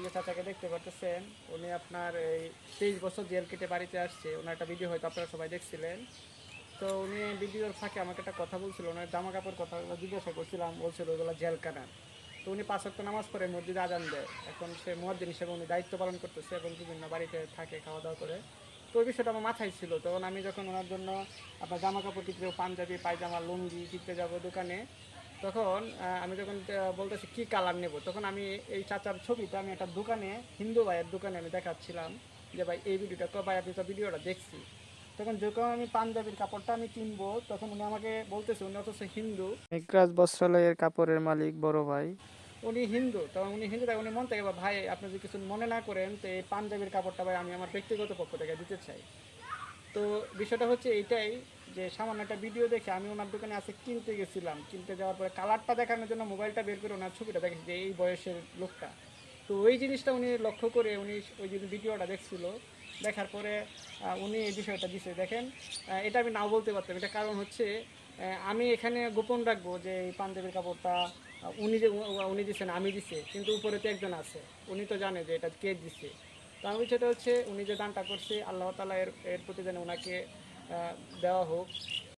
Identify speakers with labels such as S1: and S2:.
S1: যে চাচাকে দেখতে পারতেছেন, উনি আপনার এই 23 বছর জেল কেটে বাড়িতে আসছে। ওনার একটা ভিডিও হয়তো আপনারা সবাই দেখছিলেন। তো উনি ভিডিওর ফাঁকে আমাকে একটা কথা বলছিল, ওনার জামা কাপড় কথা জিজ্ঞাসা করছিলাম, বলছিল ওগুলো জেল কানার। তো উনি 5 ওয়াক্ত নামাজ পড়ে মসজিদে আজান দেয়, এখন সে মুয়াজ্জিন হিসেবে উনি দায়িত্ব পালন করতেছে এবং বিভিন্ন বাড়িতে থাকে, খাওয়া দাওয়া করে। তো ওই বিষয়টা আমার মাথায় ছিল। তখন আমি যখন ওনার জন্য আপনার জামা কাপড় কিনতে যাবো, পাঞ্জাবি পায়জামা লুঙ্গি কিনতে যাবো দোকানে, তখন আমি যখন বলতেছি কী কালার নেব, তখন আমি এই চাচার ছবিটা আমি একটা দোকানে, হিন্দু ভাইয়ের দোকানে আমি দেখাচ্ছিলাম যে ভাই এই ভিডিওটা, তো ভাই আপনি তো ভিডিওটা দেখছি। তখন যখন আমি পাঞ্জাবির কাপড়টা আমি কিনবো, তখন উনি আমাকে বলতেছে, উনি অথচ হিন্দু, মেঘরাজ বস্ত্রালয়ের কাপড়ের মালিক বড় ভাই, উনি হিন্দু। তখন উনি হিন্দু, তাই উনি মন থেকে, ভাই আপনি যদি কিছু মনে না করেন, তো এই পাঞ্জাবির কাপড়টা ভাই আমি আমার ব্যক্তিগত পক্ষ থেকে দিতে চাই। তো বিষয়টা হচ্ছে এইটাই, যে সামান্য একটা ভিডিও দেখে আমি ওনার দোকানে আজকে কিনতে গেছিলাম, কিনতে যাওয়ার পরে কালারটা দেখানোর জন্য মোবাইলটা বের করে ওনার ছবিটা দেখেছি যে এই বয়সের লোকটা। তো ওই জিনিসটা উনি লক্ষ্য করে উনি ওই যে ভিডিওটা দেখছিল, দেখার পরে উনি এই বিষয়টা দিছে। দেখেন, এটা আমি নাও বলতে পারতাম, এটা কারণ হচ্ছে আমি এখানে গোপন রাখবো যে এই পাঞ্জাবির কাপড়টা উনি দিচ্ছেন, আমি দিছে, কিন্তু উপরে তো একজন আছে, উনি তো জানে যে এটা কে দিছে। তো আমি সেটা হচ্ছে উনি যে দানটা করছে, আল্লাহ তালা এর এর প্রতি যেন ওনাকে দেওয়া হোক।